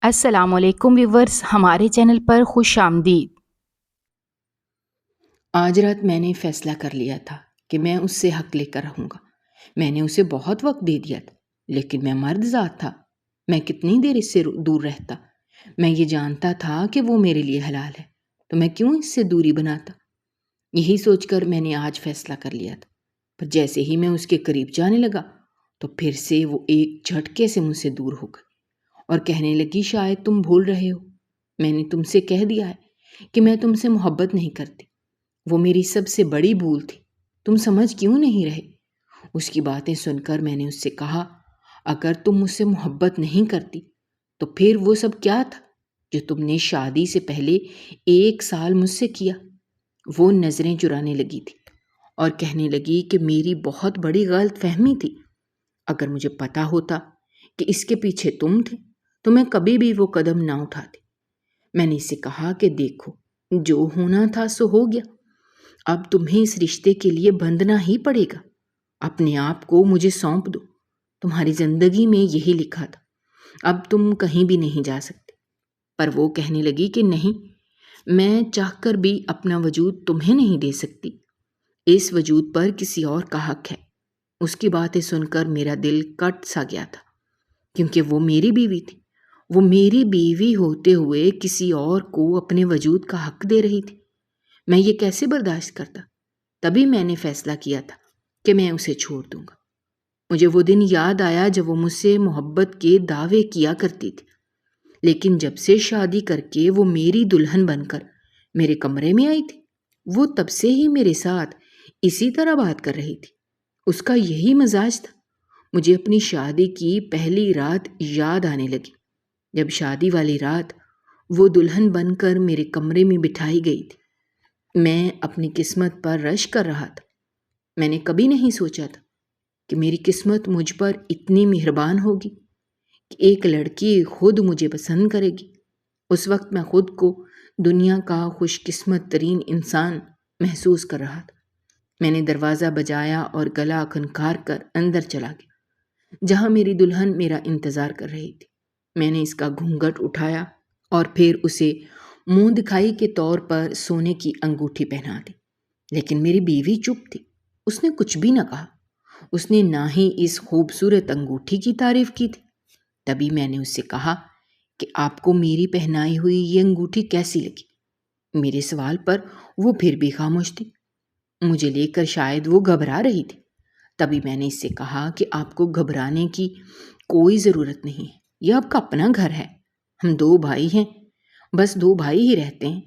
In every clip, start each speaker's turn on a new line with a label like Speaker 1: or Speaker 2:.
Speaker 1: السلام علیکم ویورز، ہمارے چینل پر خوش آمدید۔
Speaker 2: آج رات میں نے فیصلہ کر لیا تھا کہ میں اس سے حق لے کر رہوں گا۔ میں نے اسے بہت وقت دے دیا تھا، لیکن میں مرد ذات تھا۔ میں کتنی دیر اس سے دور رہتا؟ میں یہ جانتا تھا کہ وہ میرے لیے حلال ہے، تو میں کیوں اس سے دوری بناتا؟ یہی سوچ کر میں نے آج فیصلہ کر لیا تھا، پر جیسے ہی میں اس کے قریب جانے لگا تو پھر سے وہ ایک جھٹکے سے مجھ سے دور ہو گئی اور کہنے لگی، شاید تم بھول رہے ہو، میں نے تم سے کہہ دیا ہے کہ میں تم سے محبت نہیں کرتی۔ وہ میری سب سے بڑی بھول تھی، تم سمجھ کیوں نہیں رہے؟ اس کی باتیں سن کر میں نے اس سے کہا، اگر تم مجھ سے محبت نہیں کرتی تو پھر وہ سب کیا تھا جو تم نے شادی سے پہلے 1 سال مجھ سے کیا؟ وہ نظریں چرانے لگی تھی اور کہنے لگی کہ میری بہت بڑی غلط فہمی تھی۔ اگر مجھے پتا ہوتا کہ اس کے پیچھے تم تھے تو میں کبھی بھی وہ قدم نہ اٹھاتی۔ میں نے اسے کہا کہ دیکھو، جو ہونا تھا سو ہو گیا، اب تمہیں اس رشتے کے لیے بندھنا ہی پڑے گا۔ اپنے آپ کو مجھے سونپ دو، تمہاری زندگی میں یہی لکھا تھا، اب تم کہیں بھی نہیں جا سکتے۔ پر وہ کہنے لگی کہ نہیں، میں چاہ کر بھی اپنا وجود تمہیں نہیں دے سکتی، اس وجود پر کسی اور کا حق ہے۔ اس کی باتیں سن کر میرا دل کٹ سا گیا تھا، کیونکہ وہ میری بیوی تھی۔ وہ میری بیوی ہوتے ہوئے کسی اور کو اپنے وجود کا حق دے رہی تھی۔ میں یہ کیسے برداشت کرتا؟ تبھی میں نے فیصلہ کیا تھا کہ میں اسے چھوڑ دوں گا۔ مجھے وہ دن یاد آیا جب وہ مجھ سے محبت کے دعوے کیا کرتی تھی، لیکن جب سے شادی کر کے وہ میری دلہن بن کر میرے کمرے میں آئی تھی، وہ تب سے ہی میرے ساتھ اسی طرح بات کر رہی تھی۔ اس کا یہی مزاج تھا۔ مجھے اپنی شادی کی پہلی رات یاد آنے لگی، جب شادی والی رات وہ دلہن بن کر میرے کمرے میں بٹھائی گئی تھی۔ میں اپنی قسمت پر رشک کر رہا تھا۔ میں نے کبھی نہیں سوچا تھا کہ میری قسمت مجھ پر اتنی مہربان ہوگی کہ ایک لڑکی خود مجھے پسند کرے گی۔ اس وقت میں خود کو دنیا کا خوش قسمت ترین انسان محسوس کر رہا تھا۔ میں نے دروازہ بجایا اور گلا کھنکار کر اندر چلا گیا، جہاں میری دلہن میرا انتظار کر رہی تھی۔ میں نے اس کا گھونگھٹ اٹھایا اور پھر اسے منہ دکھائی کے طور پر سونے کی انگوٹھی پہنا دی، لیکن میری بیوی چپ تھی۔ اس نے کچھ بھی نہ کہا، اس نے نہ ہی اس خوبصورت انگوٹھی کی تعریف کی تھی۔ تبھی میں نے اس سے کہا کہ آپ کو میری پہنائی ہوئی یہ انگوٹھی کیسی لگی؟ میرے سوال پر وہ پھر بھی خاموش تھی۔ مجھے لے کر شاید وہ گھبرا رہی تھی۔ تبھی میں نے اس سے کہا کہ آپ کو گھبرانے کی کوئی ضرورت نہیں ہے، یہ آپ کا اپنا گھر ہے۔ ہم 2 بھائی ہیں، بس 2 بھائی ہی رہتے ہیں۔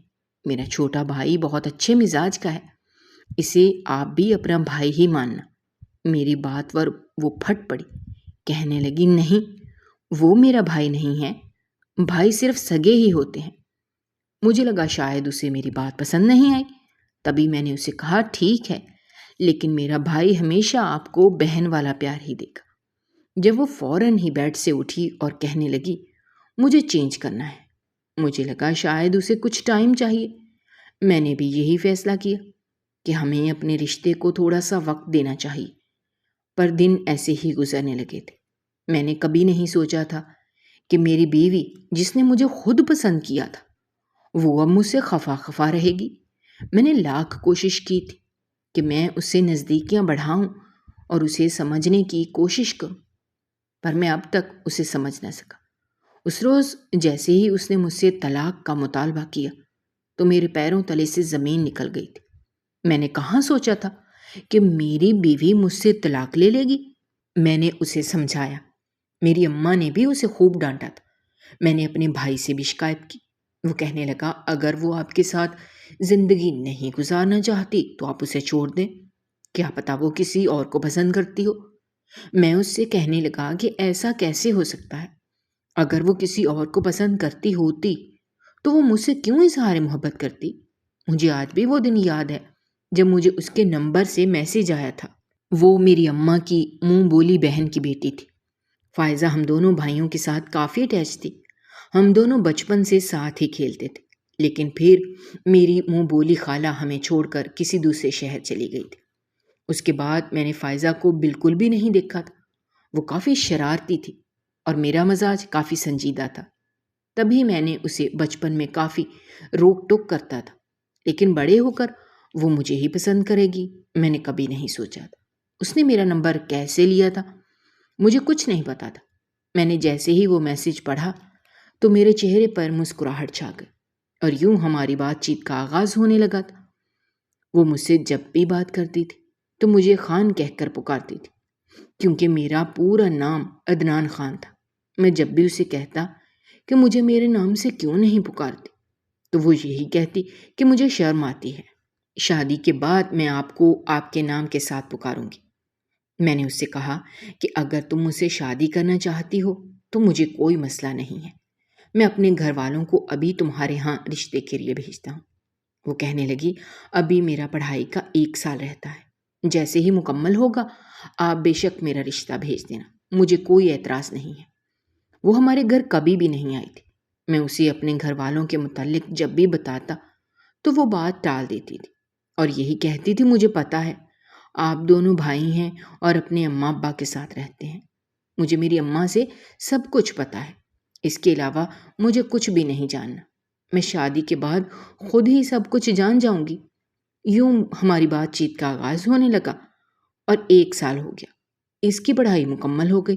Speaker 2: میرا چھوٹا بھائی بہت اچھے مزاج کا ہے، اسے آپ بھی اپنا بھائی ہی ماننا۔ میری بات پر وہ پھٹ پڑی، کہنے لگی، نہیں، وہ میرا بھائی نہیں ہے، بھائی صرف سگے ہی ہوتے ہیں۔ مجھے لگا شاید اسے میری بات پسند نہیں آئی۔ تبھی میں نے اسے کہا، ٹھیک ہے، لیکن میرا بھائی ہمیشہ آپ کو بہن والا پیار ہی دے گا۔ جب وہ فوراً ہی بیڈ سے اٹھی اور کہنے لگی، مجھے چینج کرنا ہے۔ مجھے لگا شاید اسے کچھ ٹائم چاہیے۔ میں نے بھی یہی فیصلہ کیا کہ ہمیں اپنے رشتے کو تھوڑا سا وقت دینا چاہیے۔ پر دن ایسے ہی گزرنے لگے تھے۔ میں نے کبھی نہیں سوچا تھا کہ میری بیوی، جس نے مجھے خود پسند کیا تھا، وہ اب مجھ سے خفا خفا رہے گی۔ میں نے لاکھ کوشش کی تھی کہ میں اس سے نزدیکیاں بڑھاؤں اور اسے سمجھنے کی کوشش کروں، پر میں اب تک اسے سمجھ نہ سکا۔ اس روز جیسے ہی اس نے مجھ سے طلاق کا مطالبہ کیا تو میرے پیروں تلے سے زمین نکل گئی تھی۔ میں نے کہاں سوچا تھا کہ میری بیوی مجھ سے طلاق لے لے گی۔ میں نے اسے سمجھایا، میری اماں نے بھی اسے خوب ڈانٹا تھا۔ میں نے اپنے بھائی سے بھی شکایت کی۔ وہ کہنے لگا، اگر وہ آپ کے ساتھ زندگی نہیں گزارنا چاہتی تو آپ اسے چھوڑ دیں، کیا پتا وہ کسی اور کو پسند کرتی ہو۔ میں اس سے کہنے لگا کہ ایسا کیسے ہو سکتا ہے؟ اگر وہ کسی اور کو پسند کرتی ہوتی تو وہ مجھ سے کیوں اظہار محبت کرتی؟ مجھے آج بھی وہ دن یاد ہے جب مجھے اس کے نمبر سے میسج آیا تھا۔ وہ میری اماں کی منہ بولی بہن کی بیٹی تھی۔ فائزہ ہم دونوں بھائیوں کے ساتھ کافی اٹیچ تھی۔ ہم دونوں بچپن سے ساتھ ہی کھیلتے تھے، لیکن پھر میری منہ بولی خالہ ہمیں چھوڑ کر کسی دوسرے شہر چلی گئی تھی۔ اس کے بعد میں نے فائزہ کو بالکل بھی نہیں دیکھا تھا۔ وہ کافی شرارتی تھی اور میرا مزاج کافی سنجیدہ تھا۔ تبھی میں نے اسے بچپن میں کافی روک ٹوک کرتا تھا، لیکن بڑے ہو کر وہ مجھے ہی پسند کرے گی میں نے کبھی نہیں سوچا تھا۔ اس نے میرا نمبر کیسے لیا تھا مجھے کچھ نہیں پتا تھا۔ میں نے جیسے ہی وہ میسج پڑھا تو میرے چہرے پر مسکراہٹ چھا گئی اور یوں ہماری بات چیت کا آغاز ہونے لگا تھا۔ وہ مجھ سے جب بھی بات کرتی تھی تو مجھے خان کہہ کر پکارتی تھی، کیونکہ میرا پورا نام عدنان خان تھا۔ میں جب بھی اسے کہتا کہ مجھے میرے نام سے کیوں نہیں پکارتی تو وہ یہی کہتی کہ مجھے شرم آتی ہے، شادی کے بعد میں آپ کو آپ کے نام کے ساتھ پکاروں گی۔ میں نے اس سے کہا کہ اگر تم مجھ سے شادی کرنا چاہتی ہو تو مجھے کوئی مسئلہ نہیں ہے، میں اپنے گھر والوں کو ابھی تمہارے ہاں رشتے کے لیے بھیجتا ہوں۔ وہ کہنے لگی، ابھی میرا پڑھائی کا 1 سال رہتا ہے، جیسے ہی مکمل ہوگا آپ بے شک میرا رشتہ بھیج دینا، مجھے کوئی اعتراض نہیں ہے۔ وہ ہمارے گھر کبھی بھی نہیں آئی تھی۔ میں اسے اپنے گھر والوں کے متعلق جب بھی بتاتا تو وہ بات ٹال دیتی تھی اور یہی کہتی تھی، مجھے پتا ہے آپ دونوں بھائی ہیں اور اپنے اماں ابا کے ساتھ رہتے ہیں، مجھے میری اماں سے سب کچھ پتا ہے، اس کے علاوہ مجھے کچھ بھی نہیں جاننا، میں شادی کے بعد خود ہی سب کچھ جان جاؤں گی۔ یوں ہماری بات چیت کا آغاز ہونے لگا اور 1 سال ہو گیا، اس کی پڑھائی مکمل ہو گئی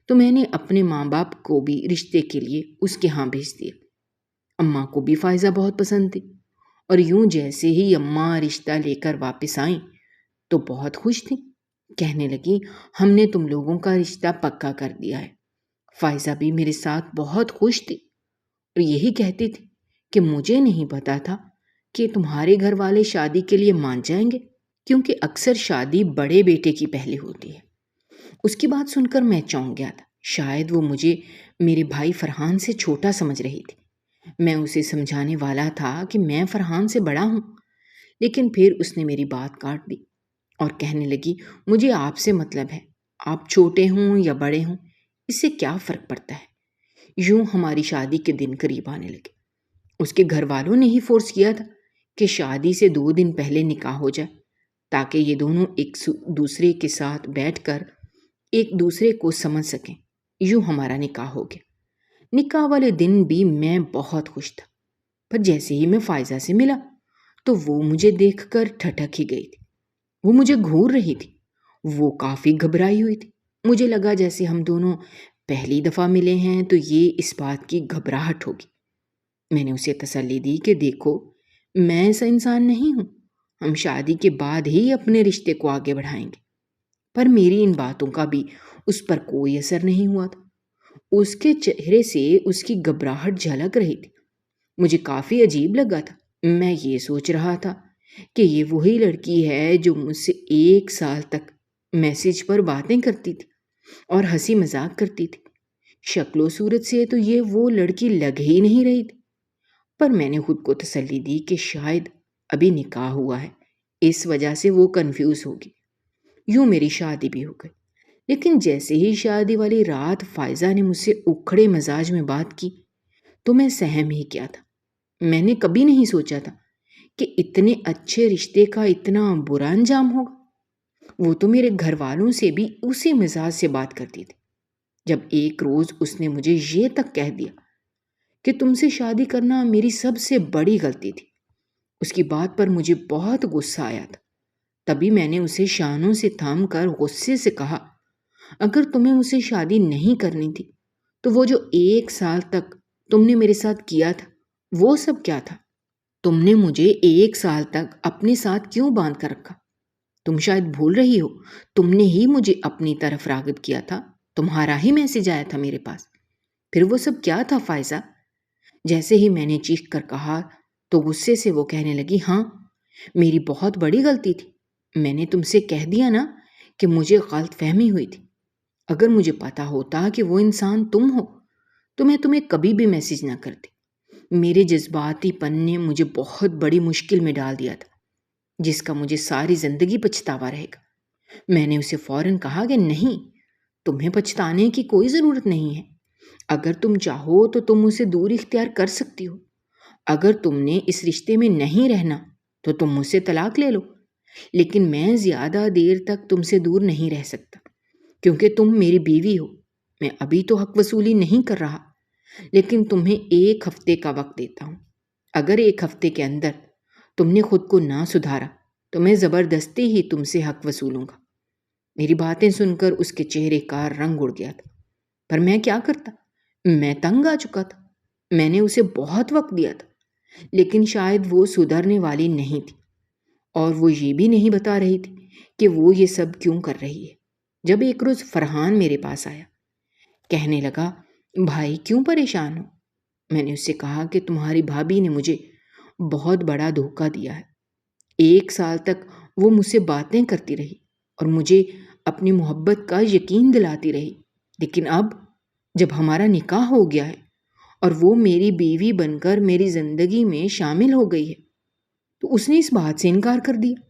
Speaker 2: تو میں نے اپنے ماں باپ کو بھی رشتے کے لیے اس کے ہاں بھیج دیا۔ اماں کو بھی فائزہ بہت پسند تھی اور یوں جیسے ہی اماں رشتہ لے کر واپس آئیں تو بہت خوش تھیں، کہنے لگی، ہم نے تم لوگوں کا رشتہ پکا کر دیا ہے۔ فائزہ بھی میرے ساتھ بہت خوش تھی اور یہی کہتی تھی کہ مجھے نہیں پتا تھا کہ تمہارے گھر والے شادی کے لیے مان جائیں گے، کیونکہ اکثر شادی بڑے بیٹے کی پہلے ہوتی ہے۔ اس کی بات سن کر میں چونک گیا تھا، شاید وہ مجھے میرے بھائی فرحان سے چھوٹا سمجھ رہی تھی۔ میں اسے سمجھانے والا تھا کہ میں فرحان سے بڑا ہوں، لیکن پھر اس نے میری بات کاٹ دی اور کہنے لگی، مجھے آپ سے مطلب ہے، آپ چھوٹے ہوں یا بڑے ہوں، اس سے کیا فرق پڑتا ہے۔ یوں ہماری شادی کے دن قریب آنے لگے۔ اس کے گھر والوں نے ہی فورس کیا تھا کہ شادی سے 2 دن پہلے نکاح ہو جائے تاکہ یہ دونوں ایک دوسرے کے ساتھ بیٹھ کر ایک دوسرے کو سمجھ سکیں۔ یوں ہمارا نکاح ہو گیا۔ نکاح والے دن بھی میں بہت خوش تھا، پر جیسے ہی میں فائزہ سے ملا تو وہ مجھے دیکھ کر ٹھٹک ہی گئی تھی، وہ مجھے گھور رہی تھی، وہ کافی گھبرائی ہوئی تھی۔ مجھے لگا جیسے ہم دونوں پہلی دفعہ ملے ہیں تو یہ اس بات کی گھبراہٹ ہوگی۔ میں نے اسے تسلی دی کہ دیکھو، میں ایسا انسان نہیں ہوں، ہم شادی کے بعد ہی اپنے رشتے کو آگے بڑھائیں گے۔ پر میری ان باتوں کا بھی اس پر کوئی اثر نہیں ہوا تھا۔ اس کے چہرے سے اس کی گھبراہٹ جھلک رہی تھی۔ مجھے کافی عجیب لگا تھا۔ میں یہ سوچ رہا تھا کہ یہ وہی لڑکی ہے جو مجھ سے 1 سال تک میسج پر باتیں کرتی تھی اور ہنسی مذاق کرتی تھی۔ شکل و صورت سے تو یہ وہ لڑکی لگ ہی نہیں رہی تھی، پر میں نے خود کو تسلی دی کہ شاید ابھی نکاح ہوا ہے، اس وجہ سے وہ کنفیوز ہوگی۔ یوں میری شادی بھی ہو گئی، لیکن جیسے ہی شادی والی رات فائزہ نے مجھ سے اکھڑے مزاج میں بات کی تو میں سہم ہی کیا تھا۔ میں نے کبھی نہیں سوچا تھا کہ اتنے اچھے رشتے کا اتنا برا انجام ہوگا۔ وہ تو میرے گھر والوں سے بھی اسی مزاج سے بات کرتی تھی، جب ایک روز اس نے مجھے یہ تک کہہ دیا کہ تم سے شادی کرنا میری سب سے بڑی غلطی تھی۔ اس کی بات پر مجھے بہت غصہ آیا تھا۔ تبھی میں نے اسے شانوں سے تھام کر غصے سے کہا، اگر تمہیں مجھ سے شادی نہیں کرنی تھی تو وہ جو 1 سال تک تم نے میرے ساتھ کیا تھا وہ سب کیا تھا؟ تم نے مجھے 1 سال تک اپنے ساتھ کیوں باندھ کر رکھا؟ تم شاید بھول رہی ہو، تم نے ہی مجھے اپنی طرف راغب کیا تھا، تمہارا ہی میسج آیا تھا میرے پاس۔ پھر وہ سب کیا تھا فائزہ؟ جیسے ہی میں نے چیخ کر کہا تو غصے سے وہ کہنے لگی، ہاں میری بہت بڑی غلطی تھی، میں نے تم سے کہہ دیا نا کہ مجھے غلط فہمی ہوئی تھی۔ اگر مجھے پتا ہوتا کہ وہ انسان تم ہو تو میں تمہیں کبھی بھی میسج نہ کرتی۔ میرے جذباتی پن نے مجھے بہت بڑی مشکل میں ڈال دیا تھا، جس کا مجھے ساری زندگی پچھتاوا رہے گا۔ میں نے اسے فوراً کہا کہ نہیں، تمہیں پچھتانے کی کوئی ضرورت نہیں ہے، اگر تم چاہو تو تم اسے دور اختیار کر سکتی ہو، اگر تم نے اس رشتے میں نہیں رہنا تو تم مجھ سے طلاق لے لو، لیکن میں زیادہ دیر تک تم سے دور نہیں رہ سکتا، کیونکہ تم میری بیوی ہو۔ میں ابھی تو حق وصولی نہیں کر رہا، لیکن تمہیں 1 ہفتے کا وقت دیتا ہوں. اگر 1 ہفتے کے اندر تم نے خود کو نہ سدھارا تو میں زبردستی ہی تم سے حق وصولوں گا. میری باتیں سن کر اس کے چہرے کا رنگ اڑ گیا تھا. پر میں کیا کرتا؟ میں تنگ آ چکا تھا. میں نے اسے بہت وقت دیا تھا، لیکن شاید وہ سدھرنے والی نہیں تھی، اور وہ یہ بھی نہیں بتا رہی تھی کہ وہ یہ سب کیوں کر رہی ہے. جب ایک روز فرحان میرے پاس آیا، کہنے لگا، بھائی کیوں پریشان ہو؟ میں نے اس سے کہا کہ تمہاری بھابھی نے مجھے بہت بڑا دھوکہ دیا ہے. 1 سال تک وہ مجھ سے باتیں کرتی رہی اور مجھے اپنی محبت کا یقین دلاتی رہی، لیکن اب جب ہمارا نکاح ہو گیا ہے اور وہ میری بیوی بن کر میری زندگی میں شامل ہو گئی ہے تو اس نے اس بات سے انکار کر دیا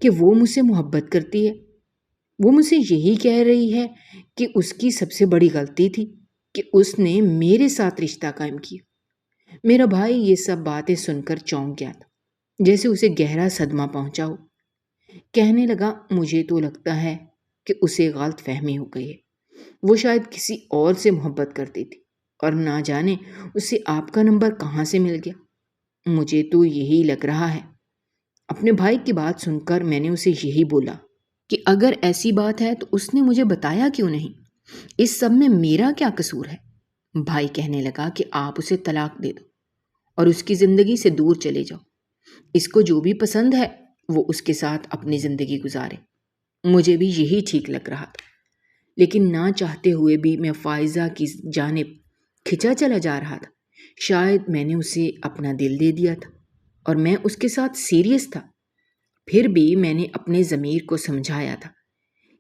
Speaker 2: کہ وہ مجھ سے محبت کرتی ہے. وہ مجھ سے یہی کہہ رہی ہے کہ اس کی سب سے بڑی غلطی تھی کہ اس نے میرے ساتھ رشتہ قائم کیا. میرا بھائی یہ سب باتیں سن کر چونک گیا تھا، جیسے اسے گہرا صدمہ پہنچا ہو. کہنے لگا، مجھے تو لگتا ہے کہ اسے غلط فہمی ہو گئی ہے. وہ شاید کسی اور سے محبت کرتی تھی اور نہ جانے اسے آپ کا نمبر کہاں سے مل گیا. مجھے تو یہی لگ رہا ہے. اپنے بھائی کی بات سن کر میں نے اسے یہی بولا کہ اگر ایسی بات ہے تو اس نے مجھے بتایا کیوں نہیں؟ اس سب میں میرا کیا قصور ہے؟ بھائی کہنے لگا کہ آپ اسے طلاق دے دو اور اس کی زندگی سے دور چلے جاؤ. اس کو جو بھی پسند ہے وہ اس کے ساتھ اپنی زندگی گزارے. مجھے بھی یہی ٹھیک لگ رہا تھا، لیکن نہ چاہتے ہوئے بھی میں فائزہ کی جانب کھنچا چلا جا رہا تھا. شاید میں نے اسے اپنا دل دے دیا تھا اور میں اس کے ساتھ سیریس تھا. پھر بھی میں نے اپنے ضمیر کو سمجھایا تھا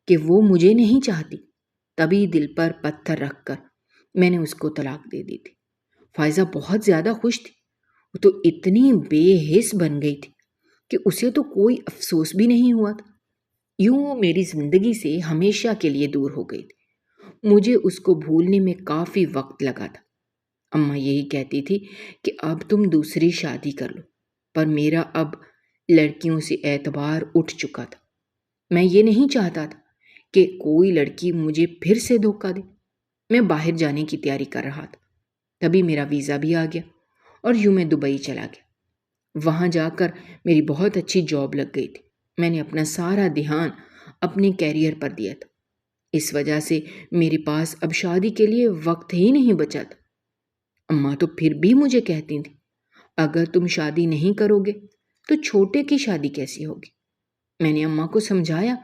Speaker 2: کہ وہ مجھے نہیں چاہتی. تبھی دل پر پتھر رکھ کر میں نے اس کو طلاق دے دی تھی. فائزہ بہت زیادہ خوش تھی. وہ تو اتنی بے حس بن گئی تھی کہ اسے تو کوئی افسوس بھی نہیں ہوا تھا. یوں میری زندگی سے ہمیشہ کے لیے دور ہو گئی تھی. مجھے اس کو بھولنے میں کافی وقت لگا تھا. اماں یہی کہتی تھی کہ اب تم دوسری شادی کر لو، پر میرا اب لڑکیوں سے اعتبار اٹھ چکا تھا. میں یہ نہیں چاہتا تھا کہ کوئی لڑکی مجھے پھر سے دھوکہ دے. میں باہر جانے کی تیاری کر رہا تھا. تبھی میرا ویزا بھی آ گیا اور یوں میں دبئی چلا گیا. وہاں جا کر میری بہت اچھی جاب لگ گئی تھی. میں نے اپنا سارا دھیان اپنے کیریئر پر دیا تھا. اس وجہ سے میرے پاس اب شادی کے لیے وقت ہی نہیں بچا تھا. اماں تو پھر بھی مجھے کہتی تھیں، اگر تم شادی نہیں کرو گے تو چھوٹے کی شادی کیسی ہوگی؟ میں نے اماں کو سمجھایا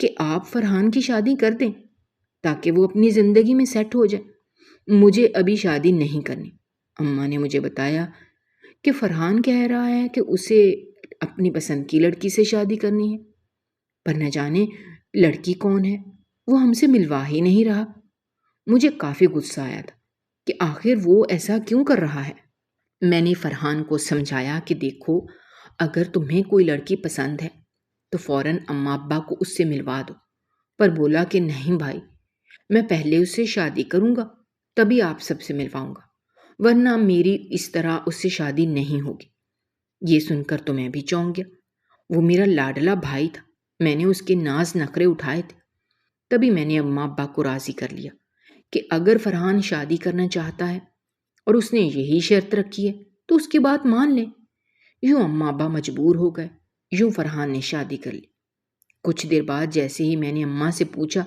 Speaker 2: کہ آپ فرحان کی شادی کر دیں تاکہ وہ اپنی زندگی میں سیٹ ہو جائے. مجھے ابھی شادی نہیں کرنی. اماں نے مجھے بتایا کہ فرحان کہہ رہا ہے کہ اسے اپنی پسند کی لڑکی سے شادی کرنی ہے، پر نہ جانے لڑکی کون ہے، وہ ہم سے ملوا ہی نہیں رہا. مجھے کافی غصہ آیا تھا کہ آخر وہ ایسا کیوں کر رہا ہے. میں نے فرحان کو سمجھایا کہ دیکھو، اگر تمہیں کوئی لڑکی پسند ہے تو فوراً اماں ابا کو اس سے ملوا دو. پر بولا کہ نہیں بھائی، میں پہلے اس سے شادی کروں گا تبھی آپ سب سے ملواؤں گا، ورنہ میری اس طرح اس سے شادی نہیں ہوگی. یہ سن کر تو میں بھی چونک گیا. وہ میرا لاڈلا بھائی تھا. میں نے اس کے ناز نخرے اٹھائے تھے. تبھی میں نے اماں ابا کو راضی کر لیا کہ اگر فرحان شادی کرنا چاہتا ہے اور اس نے یہی شرط رکھی ہے تو اس کی بات مان لیں. یوں اماں ابا مجبور ہو گئے. یوں فرحان نے شادی کر لی. کچھ دیر بعد جیسے ہی میں نے اماں سے پوچھا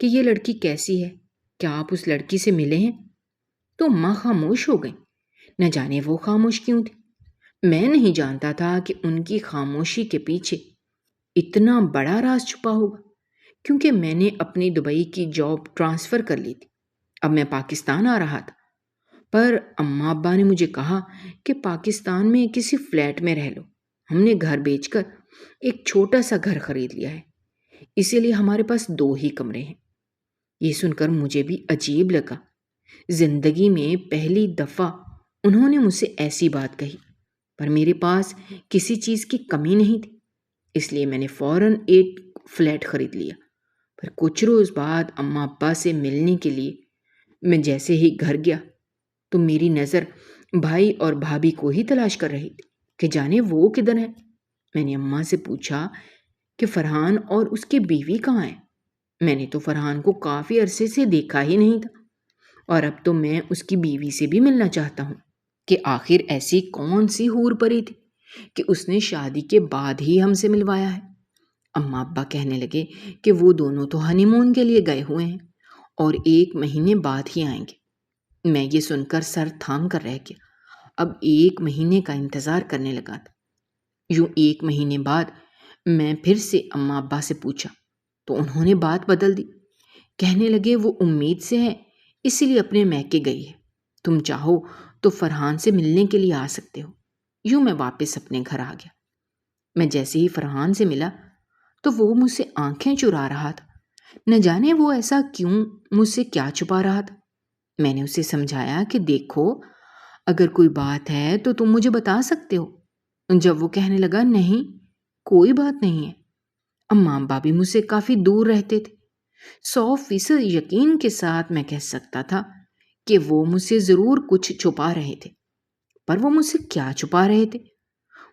Speaker 2: کہ یہ لڑکی کیسی ہے، کیا آپ اس لڑکی سے ملے ہیں، تو اماں خاموش ہو گئیں. نہ جانے وہ خاموش کیوں تھی. میں نہیں جانتا تھا کہ ان کی خاموشی کے پیچھے اتنا بڑا راز چھپا ہوگا، کیونکہ میں نے اپنی دبئی کی جاب ٹرانسفر کر لی تھی. اب میں پاکستان آ رہا تھا، پر اماں ابا نے مجھے کہا کہ پاکستان میں کسی فلیٹ میں رہ لو. ہم نے گھر بیچ کر ایک چھوٹا سا گھر خرید لیا ہے، اسی لیے ہمارے پاس 2 ہی کمرے ہیں. یہ سن کر مجھے بھی عجیب لگا. زندگی میں پہلی دفعہ انہوں نے مجھ سے ایسی بات کہی، پر میرے پاس کسی چیز کی کمی نہیں تھی، اس لیے میں نے فوراً ایک فلیٹ خرید لیا. پر کچھ روز بعد اماں ابا سے ملنے کے لیے میں جیسے ہی گھر گیا تو میری نظر بھائی اور بھابھی کو ہی تلاش کر رہی تھی کہ جانے وہ کدھر ہیں. میں نے اماں سے پوچھا کہ فرحان اور اس کی بیوی کہاں ہیں. میں نے تو فرحان کو کافی عرصے سے دیکھا ہی نہیں تھا. اور اب تو میں اس کی بیوی سے بھی ملنا چاہتا ہوں کہ آخر ایسی کون سی حور پری تھی کہ اس نے شادی کے بعد ہی ہم سے ملوایا ہے۔ اماں ابا کہنے لگے کہ وہ دونوں تو ہنی مون کے لیے گئے ہوئے ہیں اور 1 مہینے بعد ہی آئیں گے۔ میں یہ سن کر سر تھام کر رہ گیا۔ اب 1 مہینے کا انتظار کرنے لگا تھا۔ یوں 1 مہینے بعد میں پھر سے اماں ابا سے پوچھا تو انہوں نے بات بدل دی۔ کہنے لگے وہ امید سے ہے، اسی لیے اپنے میکے گئی ہے، تم چاہو تو فرحان سے ملنے کے لیے آ سکتے ہو۔ یوں میں واپس اپنے گھر آ گیا۔ میں جیسے ہی فرحان سے ملا تو وہ مجھ سے آنکھیں چرا رہا تھا۔ نہ جانے وہ ایسا کیوں مجھ سے کیا چھپا رہا تھا۔ میں نے اسے سمجھایا کہ دیکھو اگر کوئی بات ہے تو تم مجھے بتا سکتے ہو۔ جب وہ کہنے لگا نہیں کوئی بات نہیں ہے۔ اماں ابا بھی مجھ سے کافی دور رہتے تھے۔ 100% یقین کے ساتھ میں کہہ سکتا تھا کہ وہ مجھ سے ضرور کچھ چھپا رہے تھے، پر وہ مجھ سے کیا چھپا رہے تھے؟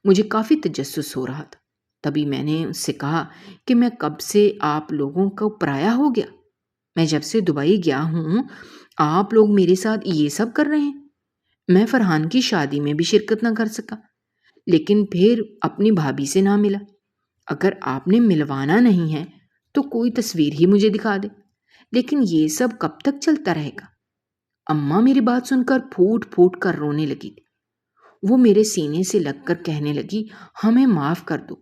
Speaker 2: مجھے کافی تجسس ہو رہا تھا۔ تبھی میں نے اس سے کہا کہ میں کب سے آپ لوگوں کو پرایا ہو گیا؟ میں جب سے دبئی گیا ہوں آپ لوگ میرے ساتھ یہ سب کر رہے ہیں۔ میں فرحان کی شادی میں بھی شرکت نہ کر سکا، لیکن پھر اپنی بھابھی سے نہ ملا۔ اگر آپ نے ملوانا نہیں ہے تو کوئی تصویر ہی مجھے دکھا دے، لیکن یہ سب کب تک چلتا رہے گا؟ اماں میری بات سن کر پھوٹ پھوٹ کر رونے لگی تھی۔ وہ میرے سینے سے لگ کر کہنے لگی ہمیں معاف کر دو،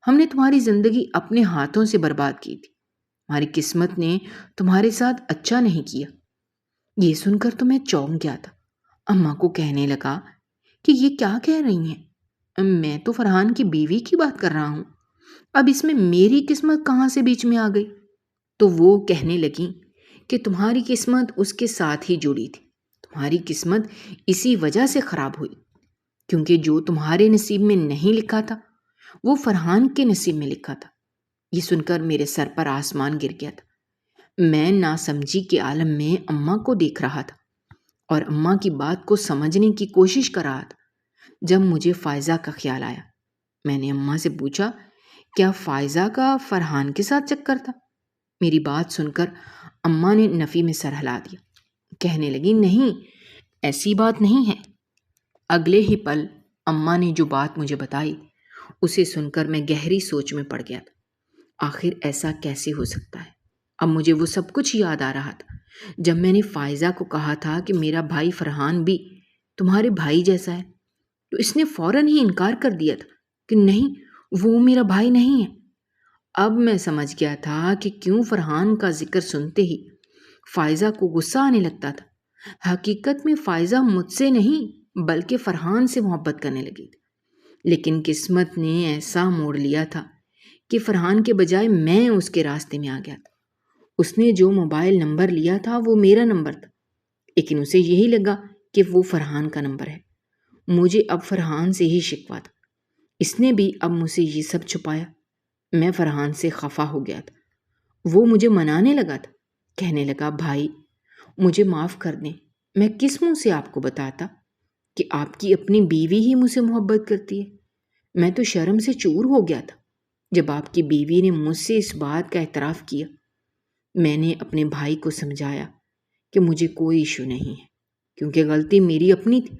Speaker 2: ہم نے تمہاری زندگی اپنے ہاتھوں سے برباد کی تھی، ہماری قسمت نے تمہارے ساتھ اچھا نہیں کیا۔ یہ سن کر تو میں چونک گیا تھا۔ اماں کو کہنے لگا کہ یہ کیا کہہ رہی ہیں؟ میں تو فرحان کی بیوی کی بات کر رہا ہوں، اب اس میں میری قسمت کہاں سے بیچ میں آ گئی؟ تو وہ کہنے لگیں کہ تمہاری قسمت اس کے ساتھ ہی جڑی تھی، تمہاری قسمت اسی وجہ سے خراب ہوئی کیونکہ جو تمہارے نصیب میں نہیں لکھا تھا وہ فرحان کے نصیب میں لکھا تھا۔ یہ سن کر میرے سر پر آسمان گر گیا تھا۔ میں ناسمجھی کے عالم میں اماں کو دیکھ رہا تھا اور اماں کی بات کو سمجھنے کی کوشش کر رہا تھا۔ جب مجھے فائزہ کا خیال آیا، میں نے اماں سے پوچھا کیا فائزہ کا فرحان کے ساتھ چکر تھا؟ میری بات سن کر اماں نے نفی میں سر ہلا دیا، کہنے لگی نہیں ایسی بات نہیں ہے۔ اگلے ہی پل اماں نے جو بات مجھے بتائی اسے سن کر میں گہری سوچ میں پڑ گیا تھا۔ آخر ایسا کیسے ہو سکتا ہے؟ اب مجھے وہ سب کچھ یاد آ رہا تھا جب میں نے فائزہ کو کہا تھا کہ میرا بھائی فرحان بھی تمہارے بھائی جیسا ہے، تو اس نے فوراً ہی انکار کر دیا تھا کہ نہیں وہ میرا بھائی نہیں ہے۔ اب میں سمجھ گیا تھا کہ کیوں فرحان کا ذکر سنتے ہی فائزہ کو غصہ آنے لگتا تھا۔ حقیقت میں فائزہ مجھ سے نہیں بلکہ فرحان سے محبت کرنے لگی تھی، لیکن قسمت نے ایسا موڑ لیا تھا کہ فرحان کے بجائے میں اس کے راستے میں آ گیا تھا۔ اس نے جو موبائل نمبر لیا تھا وہ میرا نمبر تھا، لیکن اسے یہی لگا کہ وہ فرحان کا نمبر ہے۔ مجھے اب فرحان سے ہی شکوہ تھا، اس نے بھی اب مجھ سے یہ سب چھپایا۔ میں فرحان سے خفا ہو گیا تھا۔ وہ مجھے منانے لگا تھا، کہنے لگا بھائی مجھے معاف کر دیں، میں کس منہ سے آپ کو بتاتا کہ آپ کی اپنی بیوی ہی مجھ سے محبت کرتی ہے۔ میں تو شرم سے چور ہو گیا تھا جب آپ کی بیوی نے مجھ سے اس بات کا اعتراف کیا۔ میں نے اپنے بھائی کو سمجھایا کہ مجھے کوئی ایشو نہیں ہے کیونکہ غلطی میری اپنی تھی۔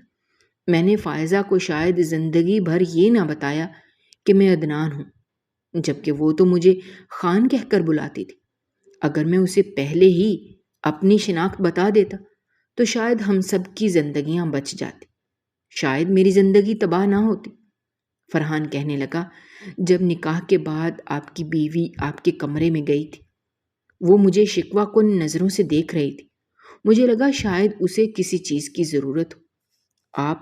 Speaker 2: میں نے فائزہ کو شاید زندگی بھر یہ نہ بتایا کہ میں عدنان ہوں، جبکہ وہ تو مجھے خان کہہ کر بلاتی تھی۔ اگر میں اسے پہلے ہی اپنی شناخت بتا دیتا تو شاید ہم سب کی زندگیاں بچ جاتی، شاید میری زندگی تباہ نہ ہوتی۔ فرحان کہنے لگا جب نکاح کے بعد آپ کی بیوی آپ کے کمرے میں گئی تھی وہ مجھے شکوہ کن نظروں سے دیکھ رہی تھی۔ مجھے لگا شاید اسے کسی چیز کی ضرورت ہو،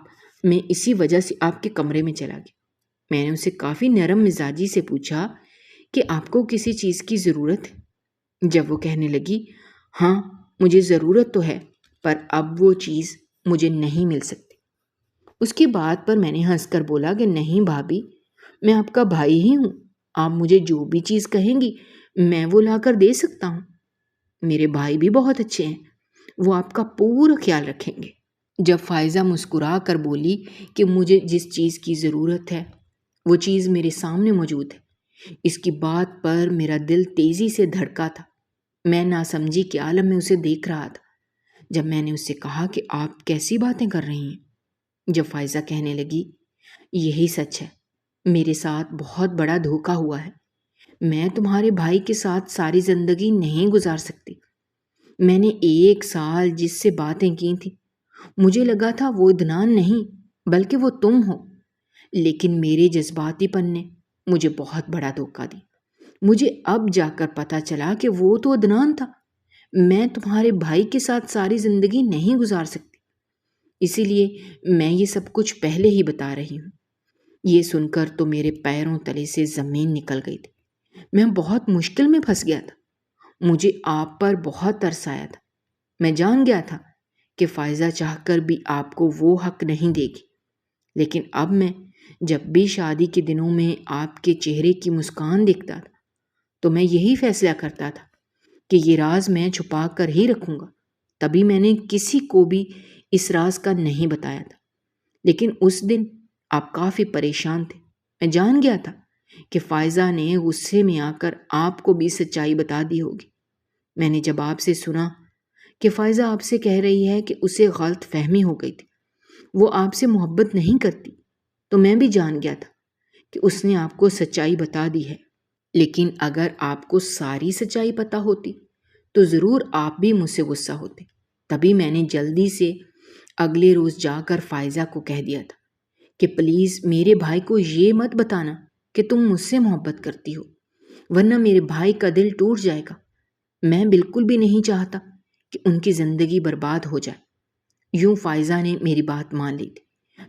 Speaker 2: میں اسی وجہ سے آپ کے کمرے میں چلا گیا۔ میں نے اسے کافی نرم مزاجی سے پوچھا کہ آپ کو کسی چیز کی ضرورت ہے؟ جب وہ کہنے لگی ہاں مجھے ضرورت تو ہے پر اب وہ چیز مجھے نہیں مل سکتی۔ اس کی بات پر میں نے ہنس کر بولا کہ نہیں بھابھی میں آپ کا بھائی ہی ہوں، آپ مجھے جو بھی چیز کہیں گی میں وہ لا کر دے سکتا ہوں۔ میرے بھائی بھی بہت اچھے ہیں، وہ آپ کا پورا خیال رکھیں گے۔ جب فائزہ مسکرا کر بولی کہ مجھے جس چیز کی ضرورت ہے وہ چیز میرے سامنے موجود ہے، اس کی بات پر میرا دل تیزی سے دھڑکا تھا۔ میں ناسمجھی کے عالم میں اسے دیکھ رہا تھا جب میں نے اس سے کہا کہ آپ کیسی باتیں کر رہی ہیں، جب فائزہ کہنے لگی یہی سچ ہے، میرے ساتھ بہت بڑا دھوکا ہوا ہے، میں تمہارے بھائی کے ساتھ ساری زندگی نہیں گزار سکتی۔ میں نے 1 سال جس سے باتیں کی تھیں، مجھے لگا تھا وہ عدنان نہیں بلکہ وہ تم ہو، لیکن میرے جذباتی پن نے مجھے بہت بڑا دھوکا دی۔ مجھے اب جا کر پتہ چلا کہ وہ تو عدنان تھا۔ میں تمہارے بھائی کے ساتھ ساری زندگی نہیں گزار سکتی، اسی لیے میں یہ سب کچھ پہلے ہی بتا رہی ہوں۔ یہ سن کر تو میرے پیروں تلے سے زمین نکل گئی تھی۔ میں بہت مشکل میں پھنس گیا تھا۔ مجھے آپ پر بہت ترس آیا تھا۔ میں جان گیا تھا کہ فائزہ چاہ کر بھی آپ کو وہ حق نہیں دے گی، لیکن اب میں جب بھی شادی کے دنوں میں آپ کے چہرے کی مسکان دیکھتا تھا تو میں یہی فیصلہ کرتا تھا کہ یہ راز میں چھپا کر ہی رکھوں گا۔ تبھی میں نے کسی کو بھی اس راز کا نہیں بتایا تھا، لیکن اس دن آپ کافی پریشان تھے۔ میں جان گیا تھا کہ فائزہ نے غصے میں آ کر آپ کو بھی سچائی بتا دی ہوگی۔ میں نے جب آپ سے سنا کہ فائزہ آپ سے کہہ رہی ہے کہ اسے غلط فہمی ہو گئی تھی، وہ آپ سے محبت نہیں کرتی، تو میں بھی جان گیا تھا کہ اس نے آپ کو سچائی بتا دی ہے۔ لیکن اگر آپ کو ساری سچائی پتہ ہوتی تو ضرور آپ بھی مجھ سے غصہ ہوتے۔ تبھی میں نے جلدی سے اگلے روز جا کر فائزہ کو کہہ دیا تھا کہ پلیز میرے بھائی کو یہ مت بتانا کہ تم مجھ سے محبت کرتی ہو، ورنہ میرے بھائی کا دل ٹوٹ جائے گا۔ میں بالکل بھی نہیں چاہتا کہ ان کی زندگی برباد ہو جائے۔ یوں فائزہ نے میری بات مان لی تھی۔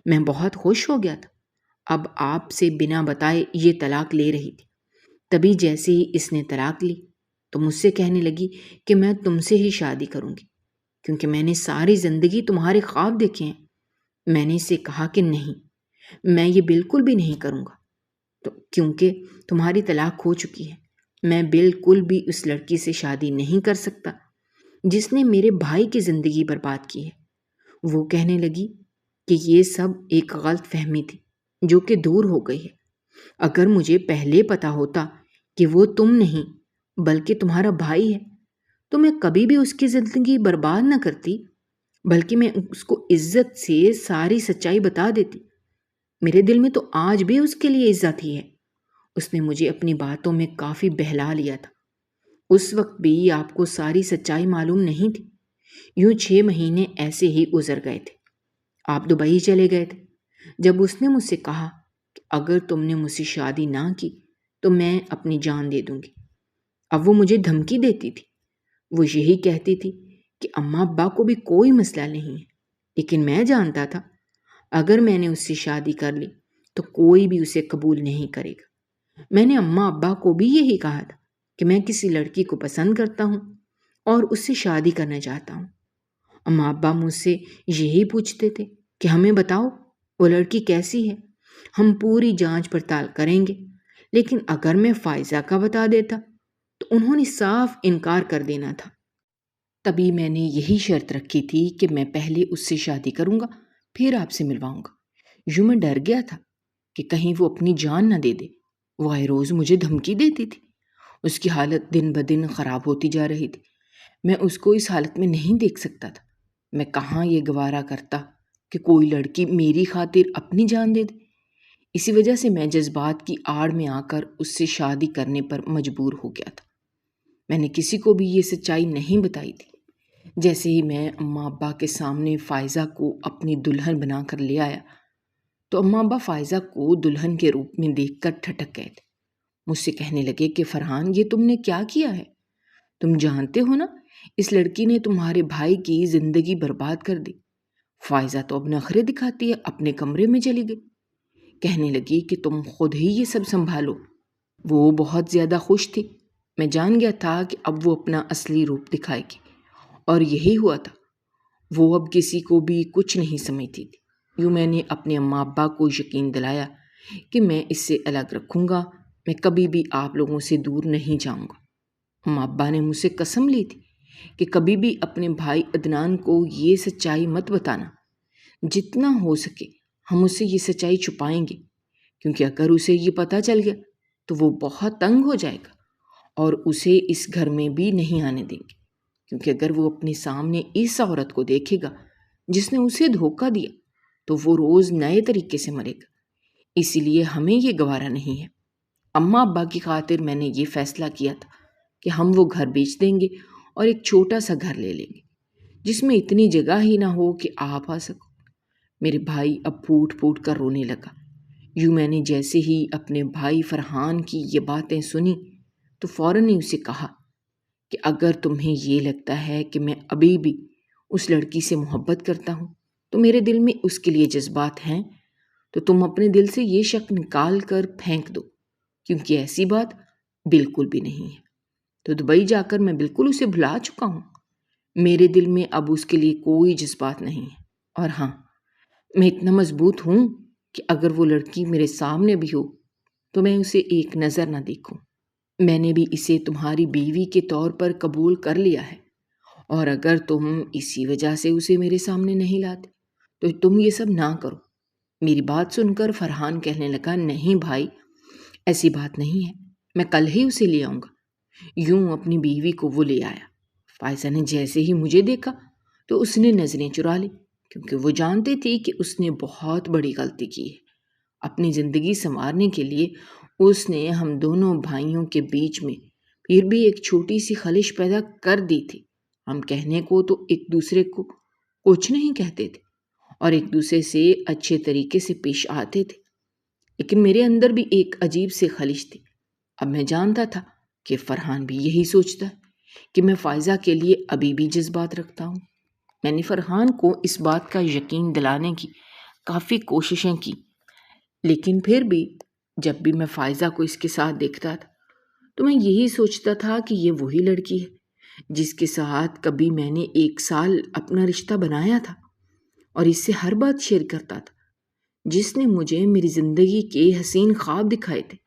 Speaker 2: میں بہت خوش ہو گیا تھا۔ اب آپ سے بنا بتائے یہ طلاق لے رہی تھی۔ تبھی جیسے ہی اس نے طلاق لی تو مجھ سے کہنے لگی کہ میں تم سے ہی شادی کروں گی، کیونکہ میں نے ساری زندگی تمہارے خواب دیکھے ہیں۔ میں نے اسے کہا کہ نہیں، میں یہ بالکل بھی نہیں کروں گا، کیونکہ تمہاری طلاق ہو چکی ہے۔ میں بالکل بھی اس لڑکی سے شادی نہیں کر سکتا جس نے میرے بھائی کی زندگی برباد کی ہے۔ وہ کہنے لگی کہ یہ سب ایک غلط فہمی تھی جو کہ دور ہو گئی ہے۔ اگر مجھے پہلے پتا ہوتا کہ وہ تم نہیں بلکہ تمہارا بھائی ہے تو میں کبھی بھی اس کی زندگی برباد نہ کرتی، بلکہ میں اس کو عزت سے ساری سچائی بتا دیتی۔ میرے دل میں تو آج بھی اس کے لیے عزت ہی ہے۔ اس نے مجھے اپنی باتوں میں کافی بہلا لیا تھا۔ اس وقت بھی آپ کو ساری سچائی معلوم نہیں تھی۔ یوں 6 مہینے ایسے ہی گزر گئے تھے۔ آپ دبئی چلے گئے تھے۔ جب اس نے مجھ سے کہا کہ اگر تم نے مجھ سے شادی نہ کی تو میں اپنی جان دے دوں گی، اب وہ مجھے دھمکی دیتی تھی۔ وہ یہی کہتی تھی کہ اماں ابا کو بھی کوئی مسئلہ نہیں ہے، لیکن میں جانتا تھا اگر میں نے اس سے شادی کر لی تو کوئی بھی اسے قبول نہیں کرے گا۔ میں نے اماں ابا کو بھی یہی کہا تھا کہ میں کسی لڑکی کو پسند کرتا ہوں اور اس سے شادی کرنا چاہتا ہوں۔ اماں ابا مجھ سے یہی پوچھتے تھے کہ ہمیں بتاؤ وہ لڑکی کیسی ہے، ہم پوری جانچ پڑتال کریں گے۔ لیکن اگر میں فائزہ کا بتا دیتا تو انہوں نے صاف انکار کر دینا تھا۔ تبھی میں نے یہی شرط رکھی تھی کہ میں پہلے اس سے شادی کروں گا پھر آپ سے ملواؤں گا۔ یوں میں ڈر گیا تھا کہ کہیں وہ اپنی جان نہ دے دے۔ وہ آئے روز مجھے دھمکی دیتی تھی۔ اس کی حالت دن بدن خراب ہوتی جا رہی تھی۔ میں اس کو اس حالت میں نہیں دیکھ سکتا تھا۔ میں کہاں یہ گوارا کرتا کہ کوئی لڑکی میری خاطر اپنی جان دے دے۔ اسی وجہ سے میں جذبات کی آڑ میں آ کر اس سے شادی کرنے پر مجبور ہو گیا تھا۔ میں نے کسی کو بھی یہ سچائی نہیں بتائی تھی۔ جیسے ہی میں اماں ابا کے سامنے فائزہ کو اپنی دلہن بنا کر لے آیا تو اماں ابا فائزہ کو دلہن کے روپ میں دیکھ کر ٹھٹک گئے تھے۔ مجھ سے کہنے لگے کہ فرحان یہ تم نے کیا کیا ہے؟ تم جانتے ہو نا اس لڑکی نے تمہارے بھائی کی زندگی برباد کر دی۔ فائزہ تو اب نخرے دکھاتی ہے، اپنے کمرے میں چلی گئی۔ کہنے لگی کہ تم خود ہی یہ سب سنبھالو۔ وہ بہت زیادہ خوش تھی۔ میں جان گیا تھا کہ اب وہ اپنا اصلی روپ دکھائے گی، اور یہی ہوا تھا۔ وہ اب کسی کو بھی کچھ نہیں سمجھتی تھی۔ یوں میں نے اپنے اماں ابا کو یقین دلایا کہ میں اس سے الگ رکھوں گا، میں کبھی بھی آپ لوگوں سے دور نہیں جاؤں گا۔ اماں ابا نے مجھ سے قسم لی تھی کہ کبھی بھی اپنے بھائی عدنان کو یہ سچائی مت بتانا۔ جتنا ہو سکے ہم اس سے یہ سچائی چھپائیں گے، کیونکہ اگر اسے یہ پتہ چل گیا تو وہ بہت تنگ ہو جائے گا اور اسے اس گھر میں بھی نہیں آنے دیں گے۔ کیونکہ اگر وہ اپنے سامنے اس عورت کو دیکھے گا جس نے اسے دھوکہ دیا تو وہ روز نئے طریقے سے مرے گا۔ اسی لیے ہمیں یہ گوارا نہیں ہے۔ اماں ابا کی خاطر میں نے یہ فیصلہ کیا تھا کہ ہم وہ گھر بیچ دیں گے اور ایک چھوٹا سا گھر لے لیں گے جس میں اتنی جگہ ہی نہ ہو کہ آپ آ سکو۔ میرے بھائی اب پھوٹ پھوٹ کر رونے لگا۔ یوں میں نے جیسے ہی اپنے بھائی فرحان کی یہ باتیں سنی تو فوراً ہی اسے کہا کہ اگر تمہیں یہ لگتا ہے کہ میں ابھی بھی اس لڑکی سے محبت کرتا ہوں تو میرے دل میں اس کے لیے جذبات ہیں، تو تم اپنے دل سے یہ شک نکال کر پھینک دو، کیونکہ ایسی بات بالکل بھی نہیں ہے۔ تو دبئی جا کر میں بالکل اسے بھلا چکا ہوں۔ میرے دل میں اب اس کے لیے کوئی جذبات نہیں ہے، اور ہاں، میں اتنا مضبوط ہوں کہ اگر وہ لڑکی میرے سامنے بھی ہو تو میں اسے ایک نظر نہ دیکھوں۔ میں نے بھی اسے تمہاری بیوی کے طور پر قبول کر لیا ہے، اور اگر تم اسی وجہ سے اسے میرے سامنے نہیں لاتے تو تم یہ سب نہ کرو۔ میری بات سن کر فرحان کہنے لگا، نہیں بھائی، ایسی بات نہیں ہے، میں کل ہی اسے لے آؤں گا۔ یوں اپنی بیوی کو وہ لے آیا۔ فائزہ نے جیسے ہی مجھے دیکھا تو اس نے نظریں چرا لی، کیونکہ وہ جانتی تھی کہ اس نے بہت بڑی غلطی کی ہے۔ اپنی زندگی سنوارنے کے لیے اس نے ہم دونوں بھائیوں کے بیچ میں پھر بھی ایک چھوٹی سی خلش پیدا کر دی تھی۔ ہم کہنے کو تو ایک دوسرے کو کچھ نہیں کہتے تھے اور ایک دوسرے سے اچھے طریقے سے پیش آتے تھے، لیکن میرے اندر بھی ایک عجیب سی خلش تھی۔ اب میں جانتا تھا کہ فرحان بھی یہی سوچتا ہے کہ میں فائزہ کے لیے ابھی بھی جذبات رکھتا ہوں۔ میں نے فرحان کو اس بات کا یقین دلانے کی کافی کوششیں کی، لیکن پھر بھی جب بھی میں فائزہ کو اس کے ساتھ دیکھتا تھا تو میں یہی سوچتا تھا کہ یہ وہی لڑکی ہے جس کے ساتھ کبھی میں نے 1 سال اپنا رشتہ بنایا تھا اور اس سے ہر بات شیئر کرتا تھا، جس نے مجھے میری زندگی کے حسین خواب دکھائے تھے۔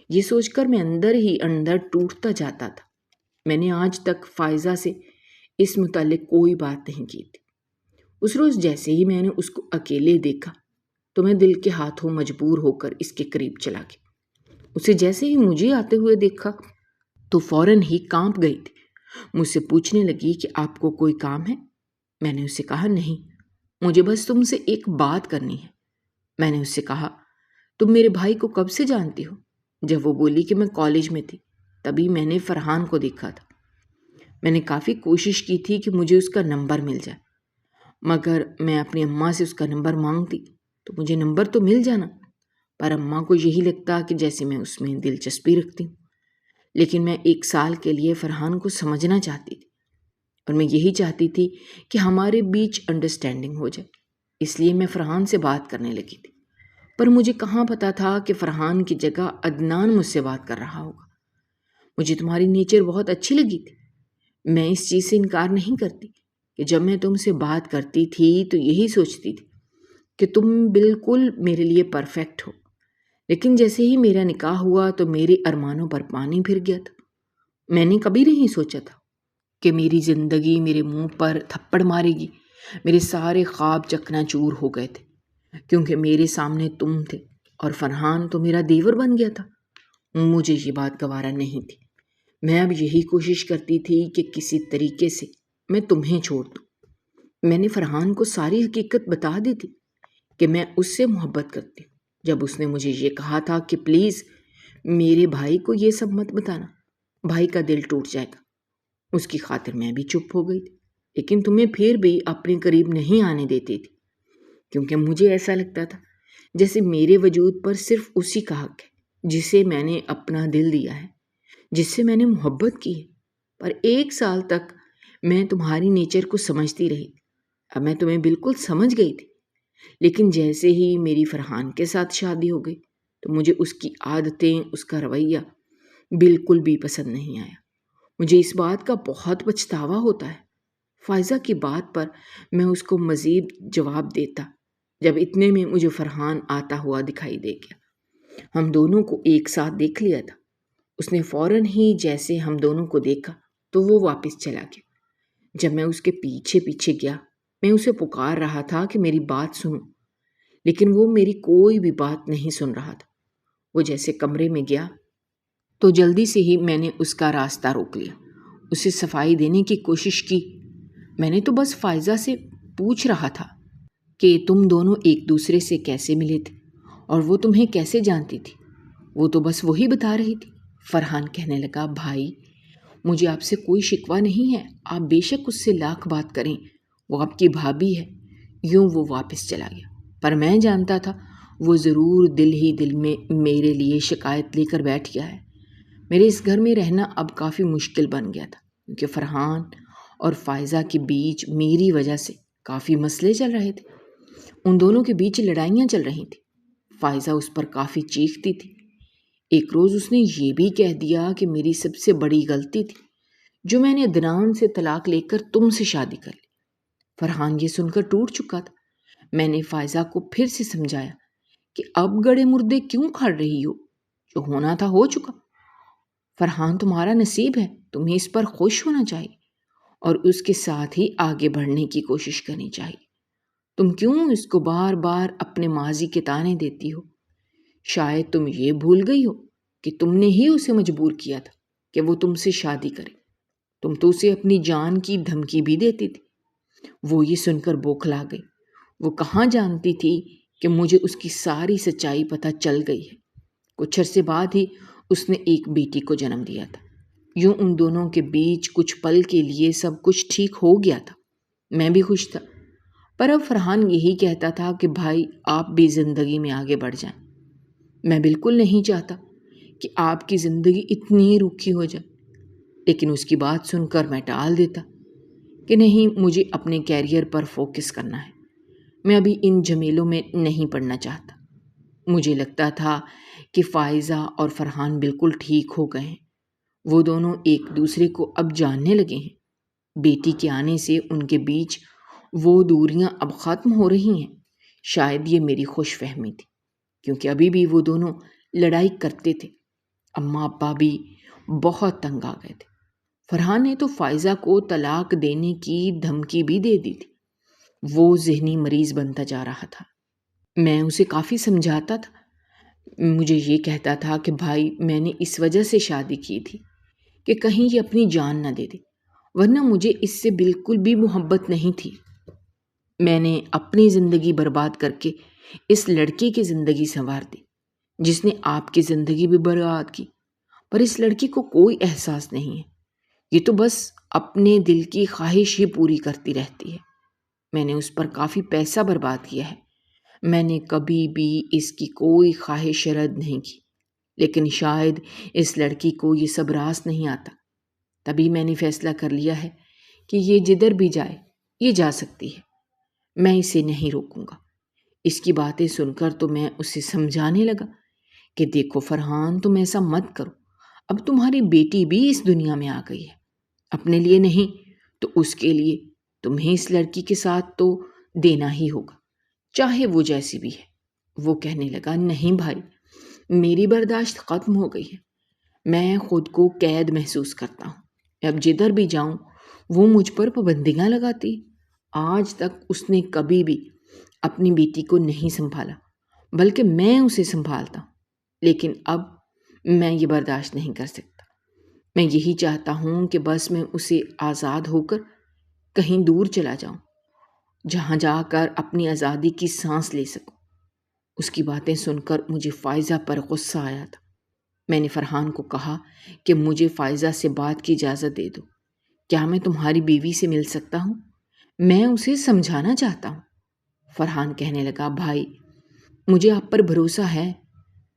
Speaker 2: یہ سوچ کر میں اندر ہی اندر ٹوٹتا جاتا تھا۔ میں نے آج تک فائزہ سے اس متعلق کوئی بات نہیں کی تھی۔ اس روز جیسے ہی میں نے اس کو اکیلے دیکھا تو میں دل کے ہاتھوں مجبور ہو کر اس کے قریب چلا گیا۔ اسے جیسے ہی مجھے آتے ہوئے دیکھا تو فوراً ہی کانپ گئی تھی۔ مجھ سے پوچھنے لگی کہ آپ کو کوئی کام ہے؟ میں نے اسے کہا، نہیں، مجھے بس تم سے ایک بات کرنی ہے۔ میں نے اس سے کہا، تم میرے بھائی کو کب سے جانتی ہو؟ جب وہ بولی کہ میں کالج میں تھی تبھی میں نے فرحان کو دیکھا تھا۔ میں نے کافی کوشش کی تھی کہ مجھے اس کا نمبر مل جائے، مگر میں اپنی اماں سے اس کا نمبر مانگتی تو مجھے نمبر تو مل جانا، پر اماں کو یہی لگتا کہ جیسے میں اس میں دلچسپی رکھتی ہوں۔ لیکن میں 1 سال کے لیے فرحان کو سمجھنا چاہتی تھی، اور میں یہی چاہتی تھی کہ ہمارے بیچ انڈرسٹینڈنگ ہو جائے، اس لیے میں فرحان سے بات کرنے لگی تھی۔ پر مجھے کہاں پتا تھا کہ فرحان کی جگہ عدنان مجھ سے بات کر رہا ہوگا۔ مجھے تمہاری نیچر بہت اچھی لگی تھی۔ میں اس چیز سے انکار نہیں کرتی کہ جب میں تم سے بات کرتی تھی تو یہی سوچتی تھی کہ تم بالکل میرے لیے پرفیکٹ ہو، لیکن جیسے ہی میرا نکاح ہوا تو میرے ارمانوں پر پانی پھر گیا تھا۔ میں نے کبھی نہیں سوچا تھا کہ میری زندگی میرے منہ پر تھپڑ مارے گی۔ میرے سارے خواب چکنا چور ہو گئے تھے، کیونکہ میرے سامنے تم تھے اور فرحان تو میرا دیور بن گیا تھا۔ مجھے یہ بات گوارا نہیں تھی۔ میں اب یہی کوشش کرتی تھی کہ کسی طریقے سے میں تمہیں چھوڑ دوں۔ میں نے فرحان کو ساری حقیقت بتا دی تھی کہ میں اس سے محبت کرتی ہوں۔ جب اس نے مجھے یہ کہا تھا کہ پلیز میرے بھائی کو یہ سب مت بتانا، بھائی کا دل ٹوٹ جائے گا، اس کی خاطر میں بھی چپ ہو گئی تھی، لیکن تمہیں پھر بھی اپنے قریب نہیں آنے دیتی تھی، کیونکہ مجھے ایسا لگتا تھا جیسے میرے وجود پر صرف اسی کا حق ہے جسے میں نے اپنا دل دیا ہے، جس سے میں نے محبت کی ہے۔ پر 1 سال تک میں تمہاری نیچر کو سمجھتی رہی۔ اب میں تمہیں بالکل سمجھ گئی تھی، لیکن جیسے ہی میری فرحان کے ساتھ شادی ہو گئی تو مجھے اس کی عادتیں، اس کا رویہ بالکل بھی پسند نہیں آیا۔ مجھے اس بات کا بہت پچھتاوا ہوتا ہے۔ فائزہ کی بات پر میں اس کو مزید جواب دیتا جب اتنے میں مجھے فرحان آتا ہوا دکھائی دے گیا۔ ہم دونوں کو ایک ساتھ دیکھ لیا تھا۔ اس نے فوراً ہی جیسے ہم دونوں کو دیکھا تو وہ واپس چلا گیا۔ جب میں اس کے پیچھے پیچھے گیا، میں اسے پکار رہا تھا کہ میری بات سنو، لیکن وہ میری کوئی بھی بات نہیں سن رہا تھا۔ وہ جیسے کمرے میں گیا تو جلدی سے ہی میں نے اس کا راستہ روک لیا۔ اسے صفائی دینے کی کوشش کی۔ میں نے تو بس فائزہ سے پوچھ رہا تھا کہ تم دونوں ایک دوسرے سے کیسے ملے تھے اور وہ تمہیں کیسے جانتی تھی۔ وہ تو بس وہی بتا رہی تھی۔ فرحان کہنے لگا، بھائی مجھے آپ سے کوئی شکوہ نہیں ہے، آپ بے شک اس سے لاکھ بات کریں، وہ آپ کی بھابھی ہے۔ یوں وہ واپس چلا گیا، پر میں جانتا تھا وہ ضرور دل ہی دل میں میرے لیے شکایت لے کر بیٹھ گیا ہے۔ میرے اس گھر میں رہنا اب کافی مشکل بن گیا تھا، کیونکہ فرحان اور فائزہ کے بیچ میری وجہ سے کافی مسئلے چل رہے تھے۔ ان دونوں کے بیچ لڑائیاں چل رہی تھیں۔ فائزہ اس پر کافی چیختی تھی۔ ایک روز اس نے یہ بھی کہہ دیا کہ میری سب سے بڑی غلطی تھی جو میں نے عدنان سے طلاق لے کر تم سے شادی کر لی۔ فرحان یہ سن کر ٹوٹ چکا تھا۔ میں نے فائزہ کو پھر سے سمجھایا کہ اب گڑے مردے کیوں کھڑ رہی ہو، جو ہونا تھا ہو چکا۔ فرحان تمہارا نصیب ہے، تمہیں اس پر خوش ہونا چاہیے اور اس کے ساتھ ہی آگے بڑھنے کی کوشش کرنی چاہیے۔ تم کیوں اس کو بار بار اپنے ماضی کے تانے دیتی ہو؟ شاید تم یہ بھول گئی ہو کہ تم نے ہی اسے مجبور کیا تھا کہ وہ تم سے شادی کرے۔ تم تو اسے اپنی جان کی دھمکی بھی دیتی تھی۔ وہ یہ سن کر بوکھلا گئی۔ وہ کہاں جانتی تھی کہ مجھے اس کی ساری سچائی پتہ چل گئی ہے۔ کچھ عرصے بعد ہی اس نے ایک بیٹی کو جنم دیا تھا۔ یوں ان دونوں کے بیچ کچھ پل کے لیے سب کچھ ٹھیک ہو گیا تھا، میں بھی خوش تھا۔ پر اب فرحان یہی کہتا تھا کہ بھائی آپ بھی زندگی میں آگے بڑھ جائیں۔ میں بالکل نہیں چاہتا کہ آپ کی زندگی اتنی روکھی ہو جائے، لیکن اس کی بات سن کر میں ٹال دیتا کہ نہیں، مجھے اپنے کیریئر پر فوکس کرنا ہے، میں ابھی ان جھمیلوں میں نہیں پڑنا چاہتا۔ مجھے لگتا تھا کہ فائزہ اور فرحان بالکل ٹھیک ہو گئے ہیں، وہ دونوں ایک دوسرے کو اب جاننے لگے ہیں۔ بیٹی کے آنے سے ان کے بیچ وہ دوریاں اب ختم ہو رہی ہیں۔ شاید یہ میری خوش فہمی تھی، کیونکہ ابھی بھی وہ دونوں لڑائی کرتے تھے۔ اماں ابا بھی بہت تنگ آ گئے تھے۔ فرحان نے تو فائزہ کو طلاق دینے کی دھمکی بھی دے دی تھی۔ وہ ذہنی مریض بنتا جا رہا تھا۔ میں اسے کافی سمجھاتا تھا۔ مجھے یہ کہتا تھا کہ بھائی میں نے اس وجہ سے شادی کی تھی کہ کہیں یہ اپنی جان نہ دے دے، ورنہ مجھے اس سے بالکل بھی محبت نہیں تھی۔ میں نے اپنی زندگی برباد کر کے اس لڑکی کی زندگی سنوار دی جس نے آپ کی زندگی بھی برباد کی، پر اس لڑکی کو کوئی احساس نہیں ہے۔ یہ تو بس اپنے دل کی خواہش ہی پوری کرتی رہتی ہے۔ میں نے اس پر کافی پیسہ برباد کیا ہے، میں نے کبھی بھی اس کی کوئی خواہش رد نہیں کی، لیکن شاید اس لڑکی کو یہ سب راس نہیں آتا۔ تبھی میں نے فیصلہ کر لیا ہے کہ یہ جدھر بھی جائے یہ جا سکتی ہے، میں اسے نہیں روکوں گا۔ اس کی باتیں سن کر تو میں اسے سمجھانے لگا کہ دیکھو فرحان، تم ایسا مت کرو، اب تمہاری بیٹی بھی اس دنیا میں آ گئی ہے، اپنے لیے نہیں تو اس کے لیے تمہیں اس لڑکی کے ساتھ تو دینا ہی ہوگا، چاہے وہ جیسی بھی ہے۔ وہ کہنے لگا، نہیں بھائی، میری برداشت ختم ہو گئی ہے، میں خود کو قید محسوس کرتا ہوں۔ اب جدھر بھی جاؤں وہ مجھ پر پابندیاں لگاتی۔ آج تک اس نے کبھی بھی اپنی بیٹی کو نہیں سنبھالا، بلکہ میں اسے سنبھالتا ہوں، لیکن اب میں یہ برداشت نہیں کر سکتا۔ میں یہی چاہتا ہوں کہ بس میں اسے آزاد ہو کر کہیں دور چلا جاؤں، جہاں جا کر اپنی آزادی کی سانس لے سکوں۔ اس کی باتیں سن کر مجھے فائزہ پر غصہ آیا تھا۔ میں نے فرحان کو کہا کہ مجھے فائزہ سے بات کی اجازت دے دو، کیا میں تمہاری بیوی سے مل سکتا ہوں؟ میں اسے سمجھانا چاہتا ہوں۔ فرحان کہنے لگا، بھائی مجھے آپ پر بھروسہ ہے،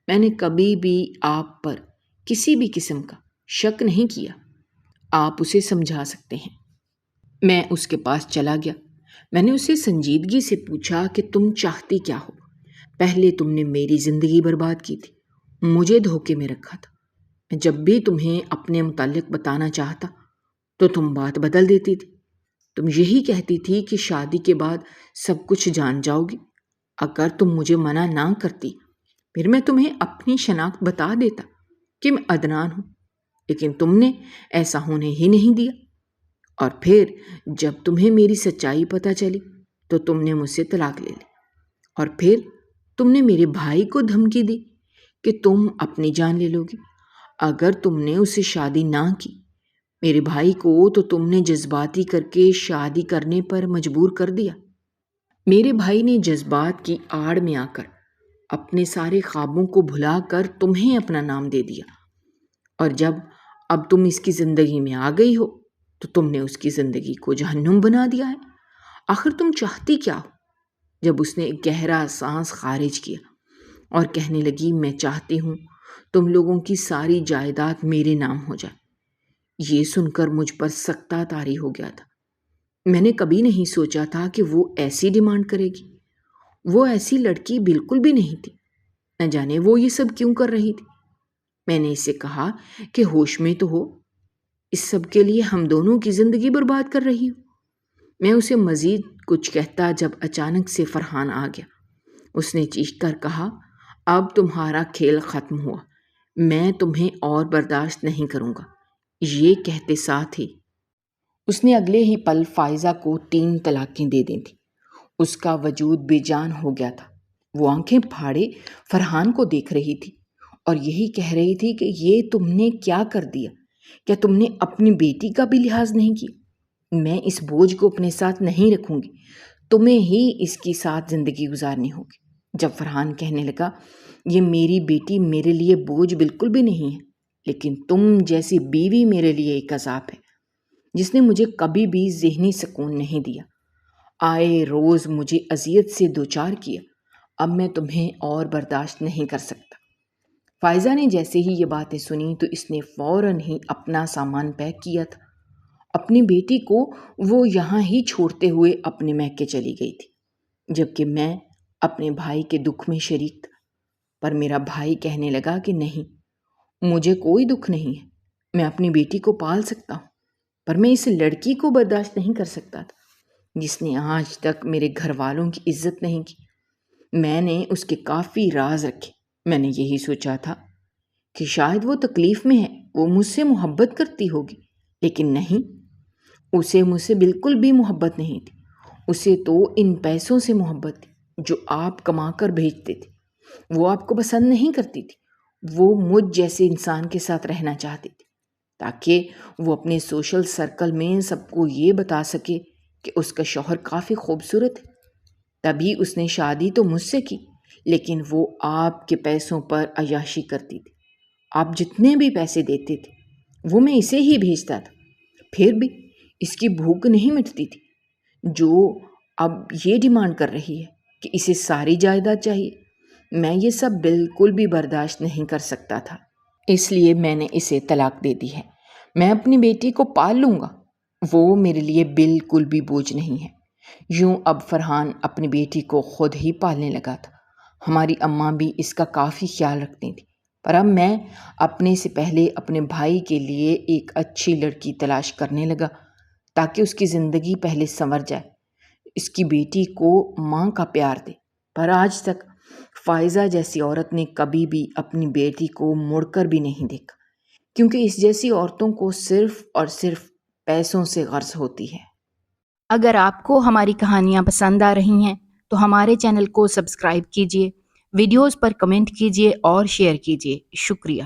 Speaker 2: میں نے کبھی بھی آپ پر کسی بھی قسم کا شک نہیں کیا، آپ اسے سمجھا سکتے ہیں۔ میں اس کے پاس چلا گیا۔ میں نے اسے سنجیدگی سے پوچھا کہ تم چاہتی کیا ہو؟ پہلے تم نے میری زندگی برباد کی تھی، مجھے دھوکے میں رکھا تھا۔ میں جب بھی تمہیں اپنے متعلق بتانا چاہتا تو تم بات بدل دیتی تھی۔ تم یہی کہتی تھی کہ شادی کے بعد سب کچھ جان جاؤ گی۔ اگر تم مجھے منع نہ کرتی پھر میں تمہیں اپنی شناخت بتا دیتا کہ میں عدنان ہوں، لیکن تم نے ایسا ہونے ہی نہیں دیا، اور پھر جب تمہیں میری سچائی پتہ چلی تو تم نے مجھ سے طلاق لے لی، اور پھر تم نے میرے بھائی کو دھمکی دی کہ تم اپنی جان لے لو گی اگر تم نے اسے شادی نہ کی۔ میرے بھائی کو تو تم نے جذباتی کر کے شادی کرنے پر مجبور کر دیا۔ میرے بھائی نے جذبات کی آڑ میں آ کر اپنے سارے خوابوں کو بھلا کر تمہیں اپنا نام دے دیا، اور جب اب تم اس کی زندگی میں آ گئی ہو تو تم نے اس کی زندگی کو جہنم بنا دیا ہے۔ آخر تم چاہتی کیا ہو؟ جب اس نے ایک گہرا سانس خارج کیا اور کہنے لگی، میں چاہتی ہوں تم لوگوں کی ساری جائیداد میرے نام ہو جائے۔ یہ سن کر مجھ پر سکتہ طاری ہو گیا تھا۔ میں نے کبھی نہیں سوچا تھا کہ وہ ایسی ڈیمانڈ کرے گی۔ وہ ایسی لڑکی بالکل بھی نہیں تھی۔ نہ جانے وہ یہ سب کیوں کر رہی تھی۔ میں نے اسے کہا کہ ہوش میں تو ہو، اس سب کے لیے ہم دونوں کی زندگی برباد کر رہی ہو۔ میں اسے مزید کچھ کہتا جب اچانک سے فرحان آ گیا۔ اس نے چیخ کر کہا، اب تمہارا کھیل ختم ہوا، میں تمہیں اور برداشت نہیں کروں گا۔ یہ کہتے ساتھ ہی اس نے اگلے ہی پل فائزہ کو 3 طلاقیں دے دی تھیں۔ اس کا وجود بے جان ہو گیا تھا۔ وہ آنکھیں پھاڑے فرحان کو دیکھ رہی تھی اور یہی کہہ رہی تھی کہ یہ تم نے کیا کر دیا؟ کیا تم نے اپنی بیٹی کا بھی لحاظ نہیں کیا؟ میں اس بوجھ کو اپنے ساتھ نہیں رکھوں گی، تمہیں ہی اس کی ساتھ زندگی گزارنی ہوگی۔ جب فرحان کہنے لگا، یہ میری بیٹی میرے لیے بوجھ بالکل بھی نہیں ہے، لیکن تم جیسی بیوی میرے لیے ایک عذاب ہے جس نے مجھے کبھی بھی ذہنی سکون نہیں دیا، آئے روز مجھے اذیت سے دوچار کیا۔ اب میں تمہیں اور برداشت نہیں کر سکتا۔ فائزہ نے جیسے ہی یہ باتیں سنی تو اس نے فوراً ہی اپنا سامان پیک کیا تھا۔ اپنی بیٹی کو وہ یہاں ہی چھوڑتے ہوئے اپنے میکے چلی گئی تھی، جبکہ میں اپنے بھائی کے دکھ میں شریک تھا۔ پر میرا بھائی کہنے لگا کہ نہیں، مجھے کوئی دکھ نہیں ہے، میں اپنی بیٹی کو پال سکتا ہوں، پر میں اس لڑکی کو برداشت نہیں کر سکتا تھا جس نے آج تک میرے گھر والوں کی عزت نہیں کی۔ میں نے اس کے کافی راز رکھے۔ میں نے یہی سوچا تھا کہ شاید وہ تکلیف میں ہے، وہ مجھ سے محبت کرتی ہوگی، لیکن نہیں، اسے مجھ سے بالکل بھی محبت نہیں تھی۔ اسے تو ان پیسوں سے محبت تھی جو آپ کما کر بھیجتے تھے۔ وہ آپ کو پسند نہیں کرتی تھی، وہ مجھ جیسے انسان کے ساتھ رہنا چاہتی تھی تاکہ وہ اپنے سوشل سرکل میں سب کو یہ بتا سکے کہ اس کا شوہر کافی خوبصورت ہے۔ تبھی اس نے شادی تو مجھ سے کی، لیکن وہ آپ کے پیسوں پر عیاشی کرتی تھی۔ آپ جتنے بھی پیسے دیتے تھے وہ میں اسے ہی بھیجتا تھا، پھر بھی اس کی بھوک نہیں مٹتی تھی، جو اب یہ ڈیمانڈ کر رہی ہے کہ اسے ساری جائیداد چاہیے۔ میں یہ سب بالکل بھی برداشت نہیں کر سکتا تھا، اس لیے میں نے اسے طلاق دے دی ہے۔ میں اپنی بیٹی کو پال لوں گا، وہ میرے لیے بالکل بھی بوجھ نہیں ہے۔ یوں اب فرحان اپنی بیٹی کو خود ہی پالنے لگا تھا۔ ہماری اماں بھی اس کا کافی خیال رکھتی تھی، پر اب میں اپنے سے پہلے اپنے بھائی کے لیے ایک اچھی لڑکی تلاش کرنے لگا تاکہ اس کی زندگی پہلے سنور جائے، اس کی بیٹی کو ماں کا پیار دے۔ پر آج تک فائزہ جیسی عورت نے کبھی بھی اپنی بیٹی کو مڑ کر بھی نہیں دیکھا، کیونکہ اس جیسی عورتوں کو صرف اور صرف پیسوں سے غرض ہوتی ہے۔
Speaker 1: اگر آپ کو ہماری کہانیاں پسند آ رہی ہیں تو ہمارے چینل کو سبسکرائب کیجیے، ویڈیوز پر کمنٹ کیجیے اور شیئر کیجیے۔ شکریہ۔